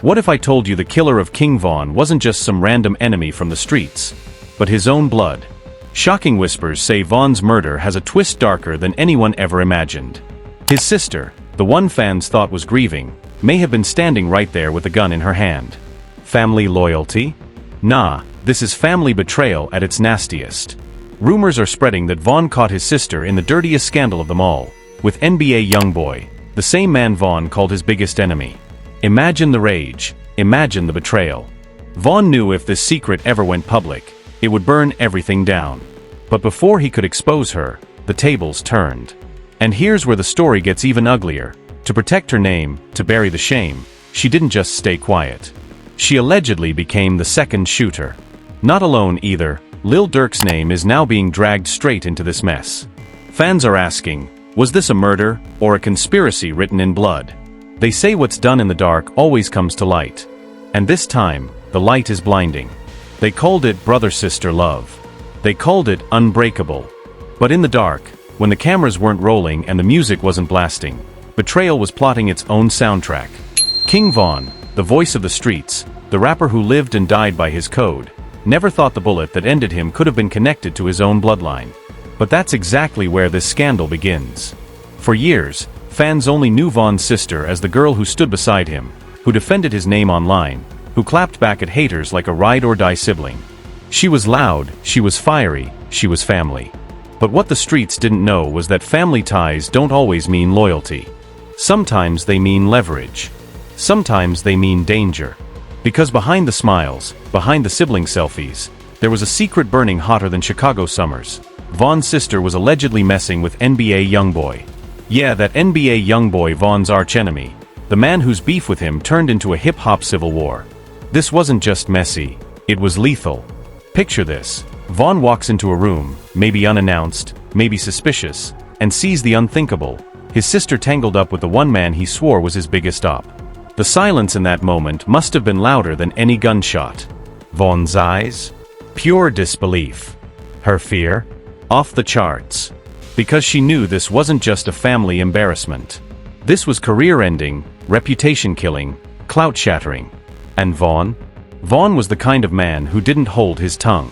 What if I told you the killer of King Von wasn't just some random enemy from the streets, but his own blood? Shocking whispers say Von's murder has a twist darker than anyone ever imagined. His sister, the one fans thought was grieving, may have been standing right there with a gun in her hand. Family loyalty? Nah, this is family betrayal at its nastiest. Rumors are spreading that Von caught his sister in the dirtiest scandal of them all, with NBA YoungBoy, the same man Von called his biggest enemy. Imagine the rage, imagine the betrayal. Von knew if this secret ever went public, it would burn everything down. But before he could expose her, the tables turned. And here's where the story gets even uglier. To protect her name, to bury the shame, she didn't just stay quiet. She allegedly became the second shooter. Not alone either, Lil Durk's name is now being dragged straight into this mess. Fans are asking, was this a murder, or a conspiracy written in blood? They say what's done in the dark always comes to light. And this time, the light is blinding. They called it brother-sister love. They called it unbreakable. But in the dark, when the cameras weren't rolling and the music wasn't blasting, betrayal was plotting its own soundtrack. King Von, the voice of the streets, the rapper who lived and died by his code, never thought the bullet that ended him could have been connected to his own bloodline. But that's exactly where this scandal begins. For years, fans only knew Von's sister as the girl who stood beside him, who defended his name online, who clapped back at haters like a ride-or-die sibling. She was loud, she was fiery, she was family. But what the streets didn't know was that family ties don't always mean loyalty. Sometimes they mean leverage. Sometimes they mean danger. Because behind the smiles, behind the sibling selfies, there was a secret burning hotter than Chicago summers. Von's sister was allegedly messing with NBA YoungBoy. Yeah, that NBA YoungBoy, Von's archenemy. The man whose beef with him turned into a hip-hop civil war. This wasn't just messy, it was lethal. Picture this. Von walks into a room, maybe unannounced, maybe suspicious, and sees the unthinkable. His sister tangled up with the one man he swore was his biggest op. The silence in that moment must have been louder than any gunshot. Von's eyes? Pure disbelief. Her fear? Off the charts. Because she knew this wasn't just a family embarrassment. This was career-ending, reputation-killing, clout-shattering. And Von? Von was the kind of man who didn't hold his tongue.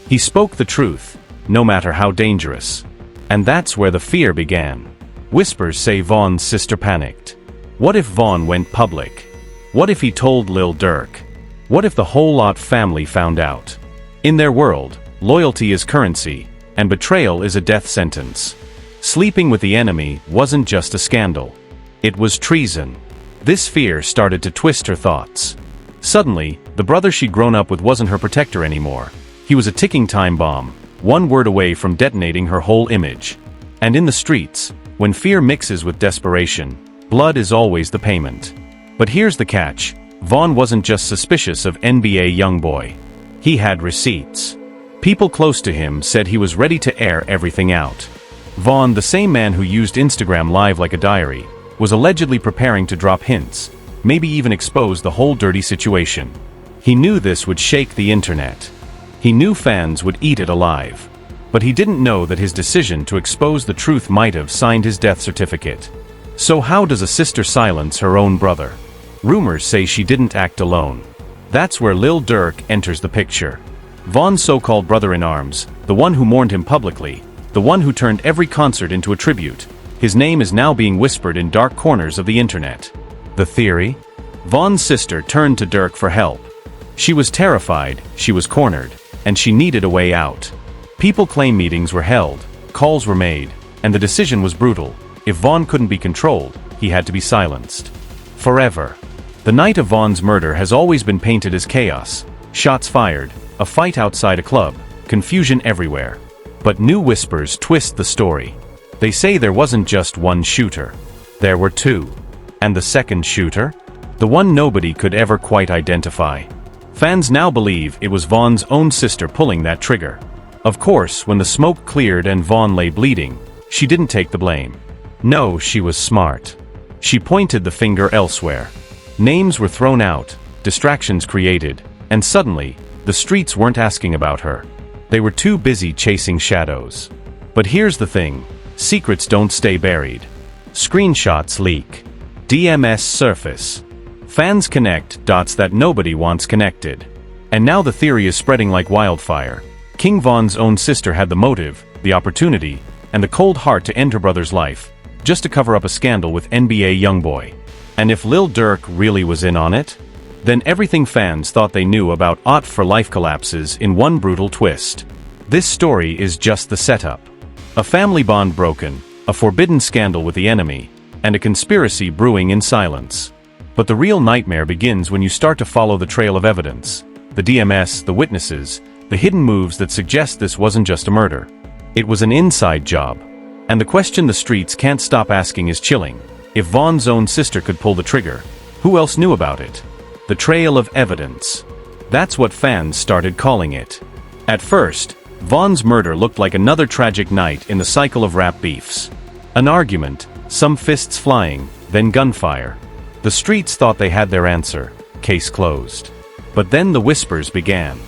He spoke the truth, no matter how dangerous. And that's where the fear began. Whispers say Von's sister panicked. What if Von went public? What if he told Lil Durk? What if the whole lot family found out? In their world, loyalty is currency, and betrayal is a death sentence. Sleeping with the enemy wasn't just a scandal. It was treason. This fear started to twist her thoughts. Suddenly, the brother she'd grown up with wasn't her protector anymore. He was a ticking time bomb, one word away from detonating her whole image. And in the streets, when fear mixes with desperation, blood is always the payment. But here's the catch. Von wasn't just suspicious of NBA YoungBoy. He had receipts. People close to him said he was ready to air everything out. Von, the same man who used Instagram Live like a diary, was allegedly preparing to drop hints, maybe even expose the whole dirty situation. He knew this would shake the internet. He knew fans would eat it alive. But he didn't know that his decision to expose the truth might have signed his death certificate. So how does a sister silence her own brother? Rumors say she didn't act alone. That's where Lil Durk enters the picture. Von's so-called brother-in-arms, the one who mourned him publicly, the one who turned every concert into a tribute. His name is now being whispered in dark corners of the internet. The theory? Von's sister turned to Durk for help. She was terrified, she was cornered, and she needed a way out. People claim meetings were held, calls were made, and the decision was brutal. If Von couldn't be controlled, he had to be silenced. Forever. The night of Von's murder has always been painted as chaos. Shots fired, a fight outside a club, confusion everywhere. But new whispers twist the story. They say there wasn't just one shooter. There were two. And the second shooter? The one nobody could ever quite identify. Fans now believe it was Von's own sister pulling that trigger. Of course, when the smoke cleared and Von lay bleeding, she didn't take the blame. No, she was smart. She pointed the finger elsewhere. Names were thrown out, distractions created, and suddenly, the streets weren't asking about her. They were too busy chasing shadows. But here's the thing, secrets don't stay buried. Screenshots leak. DMs surface. Fans connect dots that nobody wants connected. And now the theory is spreading like wildfire. King Von's own sister had the motive, the opportunity, and the cold heart to end her brother's life, just to cover up a scandal with NBA YoungBoy. And if Lil Durk really was in on it? Then everything fans thought they knew about Ott for life collapses in one brutal twist. This story is just the setup. A family bond broken, a forbidden scandal with the enemy, and a conspiracy brewing in silence. But the real nightmare begins when you start to follow the trail of evidence. The DMS, the witnesses, the hidden moves that suggest this wasn't just a murder. It was an inside job. And the question the streets can't stop asking is chilling. If Von's own sister could pull the trigger, who else knew about it? The trail of evidence. That's what fans started calling it. At first, Von's murder looked like another tragic night in the cycle of rap beefs. An argument, some fists flying, then gunfire. The streets thought they had their answer, case closed. But then the whispers began.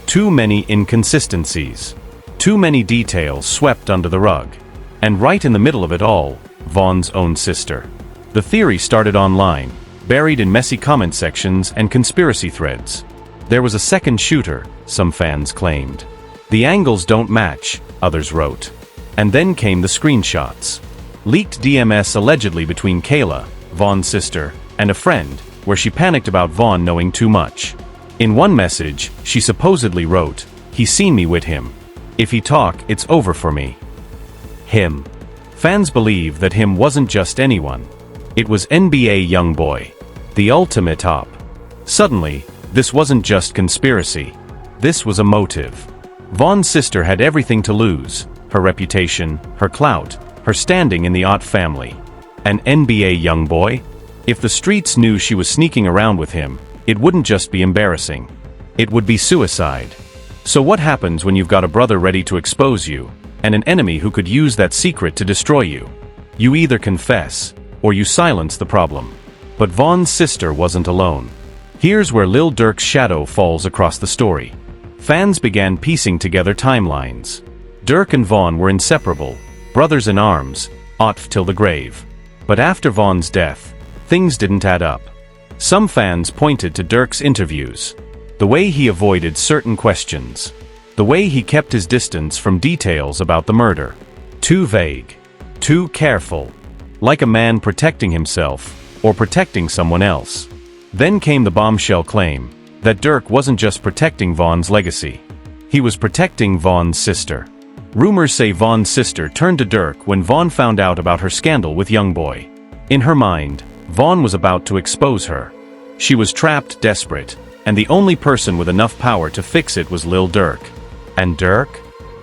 Too many inconsistencies. Too many details swept under the rug. And right in the middle of it all, Von's own sister. The theory started online, buried in messy comment sections and conspiracy threads. There was a second shooter, some fans claimed. The angles don't match, others wrote. And then came the screenshots. Leaked DMS allegedly between Kayla, Von's sister, and a friend, where she panicked about Von knowing too much. In one message, she supposedly wrote, "He seen me with him. If he talk, it's over for me." Him. Fans believe that him wasn't just anyone. It was NBA YoungBoy. The ultimate op. Suddenly, this wasn't just conspiracy. This was a motive. Von's sister had everything to lose. Her reputation, her clout, her standing in the Ott family. An NBA YoungBoy? If the streets knew she was sneaking around with him, it wouldn't just be embarrassing. It would be suicide. So what happens when you've got a brother ready to expose you, and an enemy who could use that secret to destroy you? You either confess, or you silence the problem. But Von's sister wasn't alone. Here's where Lil Durk's shadow falls across the story. Fans began piecing together timelines. Durk and Von were inseparable, brothers in arms, Ott till the grave. But after Von's death, things didn't add up. Some fans pointed to Durk's interviews. The way he avoided certain questions. The way he kept his distance from details about the murder. Too vague. Too careful. Like a man protecting himself, or protecting someone else. Then came the bombshell claim that Durk wasn't just protecting Von's legacy. He was protecting Von's sister. Rumors say Von's sister turned to Durk when Von found out about her scandal with YoungBoy. In her mind, Von was about to expose her. She was trapped, desperate, and the only person with enough power to fix it was Lil Durk. And Durk?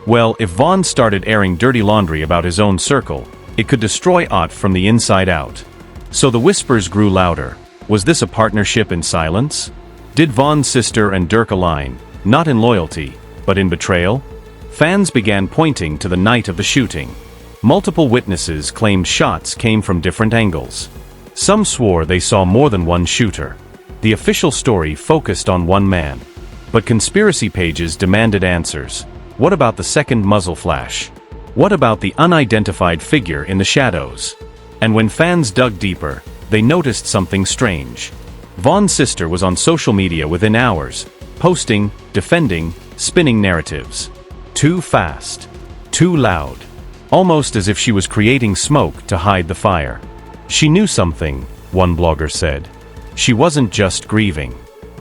Well, if Von started airing dirty laundry about his own circle, it could destroy Ott from the inside out. So the whispers grew louder. Was this a partnership in silence? Did Von's sister and Durk align, not in loyalty, but in betrayal? Fans began pointing to the night of the shooting. Multiple witnesses claimed shots came from different angles. Some swore they saw more than one shooter. The official story focused on one man. But conspiracy pages demanded answers. What about the second muzzle flash? What about the unidentified figure in the shadows? And when fans dug deeper, they noticed something strange. Von's sister was on social media within hours, posting, defending, spinning narratives. Too fast. Too loud. Almost as if she was creating smoke to hide the fire. She knew something, one blogger said. She wasn't just grieving.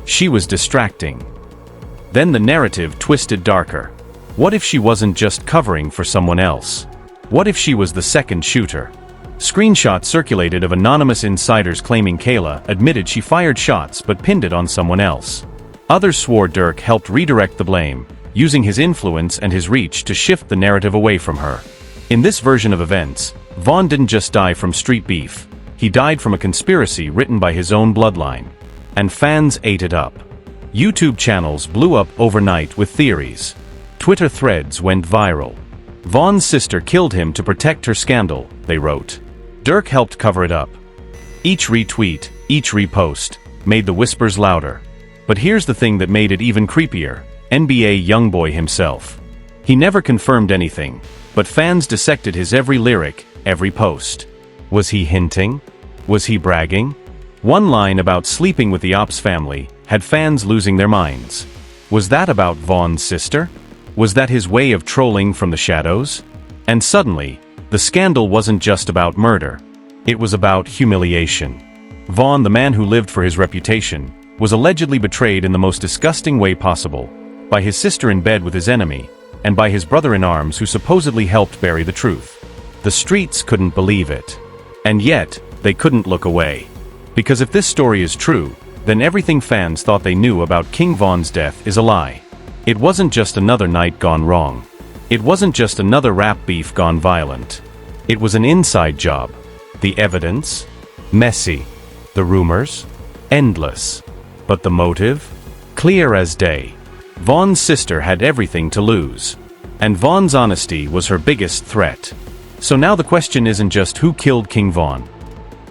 She was distracting. Then the narrative twisted darker. What if she wasn't just covering for someone else? What if she was the second shooter? Screenshots circulated of anonymous insiders claiming Kayla admitted she fired shots but pinned it on someone else. Others swore Durk helped redirect the blame, using his influence and his reach to shift the narrative away from her. In this version of events, Von didn't just die from street beef. He died from a conspiracy written by his own bloodline. And fans ate it up. YouTube channels blew up overnight with theories. Twitter threads went viral. Von's sister killed him to protect her scandal, they wrote. Durk helped cover it up. Each retweet, each repost, made the whispers louder. But here's the thing that made it even creepier. NBA YoungBoy himself. He never confirmed anything, but fans dissected his every lyric, every post. Was he hinting? Was he bragging? One line about sleeping with the ops family had fans losing their minds. Was that about Vaughn's sister? Was that his way of trolling from the shadows? And suddenly, the scandal wasn't just about murder. It was about humiliation. Vaughn, the man who lived for his reputation, was allegedly betrayed in the most disgusting way possible, by his sister in bed with his enemy, and by his brother-in-arms who supposedly helped bury the truth. The streets couldn't believe it. And yet, they couldn't look away. Because if this story is true, then everything fans thought they knew about King Vaughn's death is a lie. It wasn't just another night gone wrong. It wasn't just another rap beef gone violent. It was an inside job. The evidence? Messy. The rumors? Endless. But the motive? Clear as day. Vaughn's sister had everything to lose. And Vaughn's honesty was her biggest threat. So now the question isn't just who killed King Vaughn.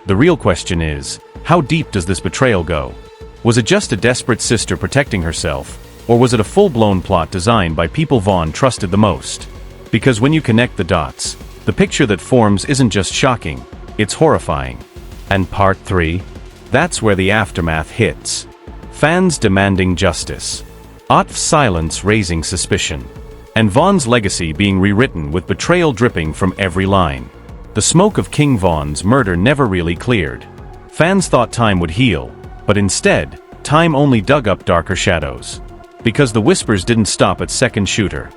The real question is, how deep does this betrayal go? Was it just a desperate sister protecting herself, or was it a full-blown plot designed by people Vaughn trusted the most? Because when you connect the dots, the picture that forms isn't just shocking, it's horrifying. And part 3? That's where the aftermath hits. Fans demanding justice. Otf's silence raising suspicion. And Vaughn's legacy being rewritten with betrayal dripping from every line. The smoke of King Vaughn's murder never really cleared. Fans thought time would heal, but instead, time only dug up darker shadows. Because the whispers didn't stop at second shooter.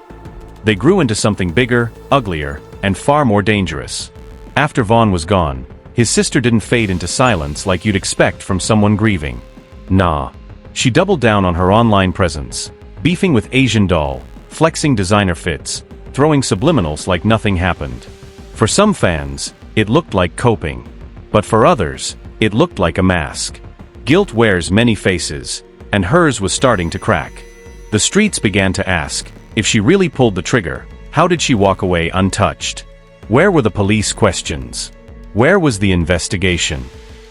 They grew into something bigger, uglier, and far more dangerous. After Vaughn was gone, his sister didn't fade into silence like you'd expect from someone grieving. Nah. She doubled down on her online presence, beefing with Asian Doll, flexing designer fits, throwing subliminals like nothing happened. For some fans, it looked like coping. But for others, it looked like a mask. Guilt wears many faces, and hers was starting to crack. The streets began to ask, if she really pulled the trigger, how did she walk away untouched? Where were the police questions? Where was the investigation?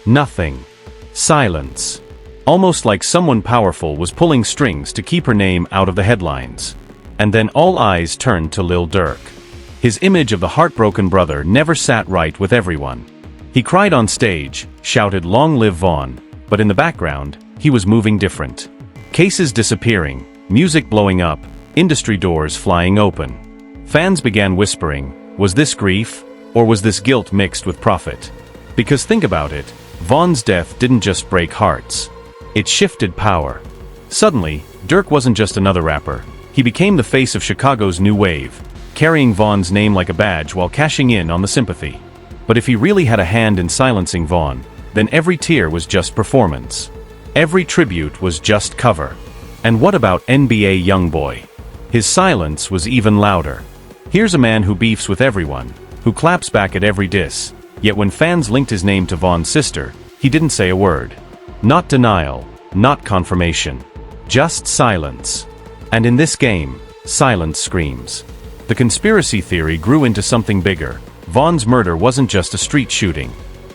Nothing. Silence. Almost like someone powerful was pulling strings to keep her name out of the headlines. And then all eyes turned to Lil Durk. His image of the heartbroken brother never sat right with everyone. He cried on stage, shouted "Long live Vaughn," but in the background, he was moving different. Cases disappearing, music blowing up, industry doors flying open. Fans began whispering, was this grief, or was this guilt mixed with profit? Because think about it, Vaughn's death didn't just break hearts. It shifted power. Suddenly, Durk wasn't just another rapper. He became the face of Chicago's new wave, carrying Vaughn's name like a badge while cashing in on the sympathy. But if he really had a hand in silencing Vaughn, then every tear was just performance. Every tribute was just cover. And what about NBA YoungBoy? His silence was even louder. Here's a man who beefs with everyone, who claps back at every diss, yet when fans linked his name to Vaughn's sister, he didn't say a word. Not denial, not confirmation. Just silence. And in this game, silence screams. The conspiracy theory grew into something bigger. Vaughn's murder wasn't just a street shooting.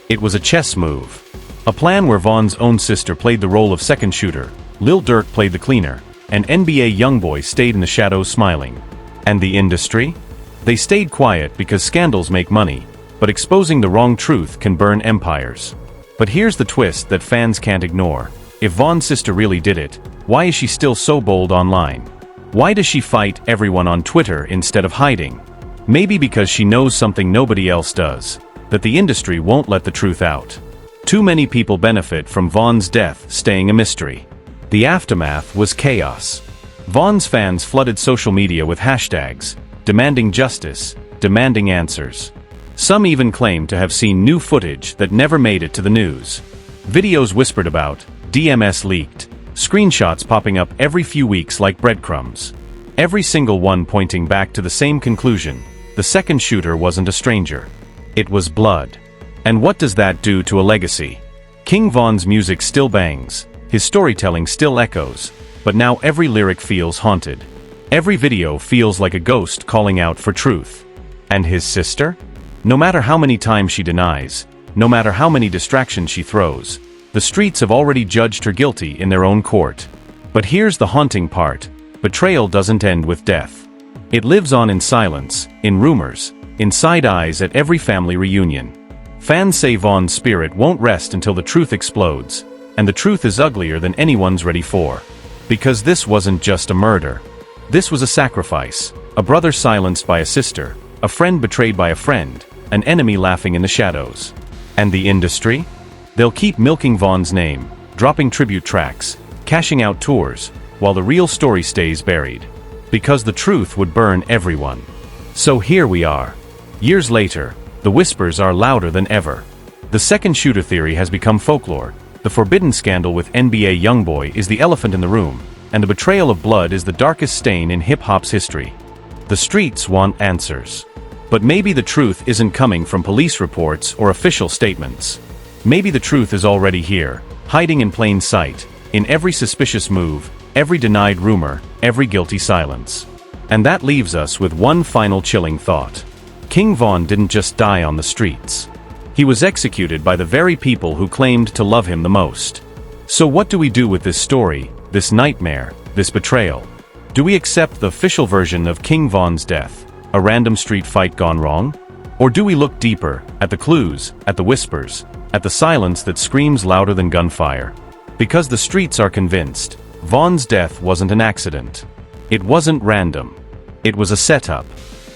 It was a chess move. A plan where Vaughn's own sister played the role of second shooter, Lil Durk played the cleaner, and NBA YoungBoy stayed in the shadows smiling. And the industry? They stayed quiet because scandals make money, but exposing the wrong truth can burn empires. But here's the twist that fans can't ignore. If Vaughn's sister really did it, why is she still so bold online? Why does she fight everyone on Twitter instead of hiding? Maybe because she knows something nobody else does, that the industry won't let the truth out. Too many people benefit from Vaughn's death staying a mystery. The aftermath was chaos. Vaughn's fans flooded social media with hashtags, demanding justice, demanding answers. Some even claimed to have seen new footage that never made it to the news. Videos whispered about, DMS leaked, screenshots popping up every few weeks like breadcrumbs. Every single one pointing back to the same conclusion. The second shooter wasn't a stranger. It was blood. And what does that do to a legacy? King Vaughn's music still bangs, his storytelling still echoes, but now every lyric feels haunted. Every video feels like a ghost calling out for truth. And his sister? No matter how many times she denies, no matter how many distractions she throws, the streets have already judged her guilty in their own court. But here's the haunting part. Betrayal doesn't end with death. It lives on in silence, in rumors, in side eyes at every family reunion. Fans say Vaughn's spirit won't rest until the truth explodes, and the truth is uglier than anyone's ready for. Because this wasn't just a murder. This was a sacrifice, a brother silenced by a sister, a friend betrayed by a friend, an enemy laughing in the shadows. And the industry? They'll keep milking Vaughn's name, dropping tribute tracks, cashing out tours, while the real story stays buried. Because the truth would burn everyone. So here we are. Years later, the whispers are louder than ever. The second shooter theory has become folklore. The forbidden scandal with NBA YoungBoy is the elephant in the room, and the betrayal of blood is the darkest stain in hip-hop's history. The streets want answers. But maybe the truth isn't coming from police reports or official statements. Maybe the truth is already here, hiding in plain sight, in every suspicious move, every denied rumor, every guilty silence. And that leaves us with one final chilling thought. King Von didn't just die on the streets. He was executed by the very people who claimed to love him the most. So what do we do with this story, this nightmare, this betrayal? Do we accept the official version of King Von's death, a random street fight gone wrong? Or do we look deeper, at the clues, at the whispers, at the silence that screams louder than gunfire? Because the streets are convinced, Von's death wasn't an accident. It wasn't random. It was a setup.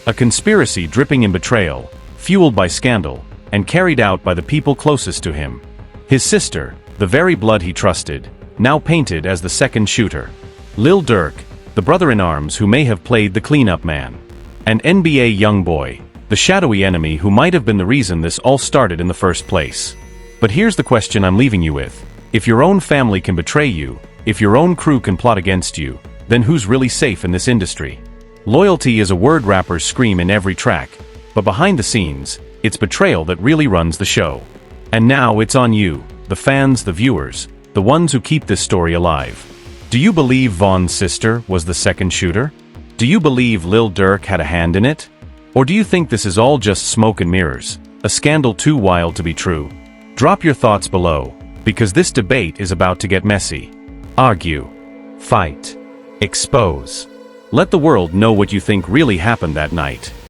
A conspiracy dripping in betrayal, fueled by scandal, and carried out by the people closest to him. His sister, the very blood he trusted, now painted as the second shooter. Lil Durk, the brother-in-arms who may have played the cleanup man. And NBA YoungBoy, the shadowy enemy who might have been the reason this all started in the first place. But here's the question I'm leaving you with. If your own family can betray you, if your own crew can plot against you, then who's really safe in this industry? Loyalty is a word rappers scream in every track, but behind the scenes, it's betrayal that really runs the show. And now it's on you, the fans, the viewers, the ones who keep this story alive. Do you believe Von's sister was the second shooter? Do you believe Lil Durk had a hand in it? Or do you think this is all just smoke and mirrors, a scandal too wild to be true? Drop your thoughts below, because this debate is about to get messy. Argue. Fight. Expose. Let the world know what you think really happened that night.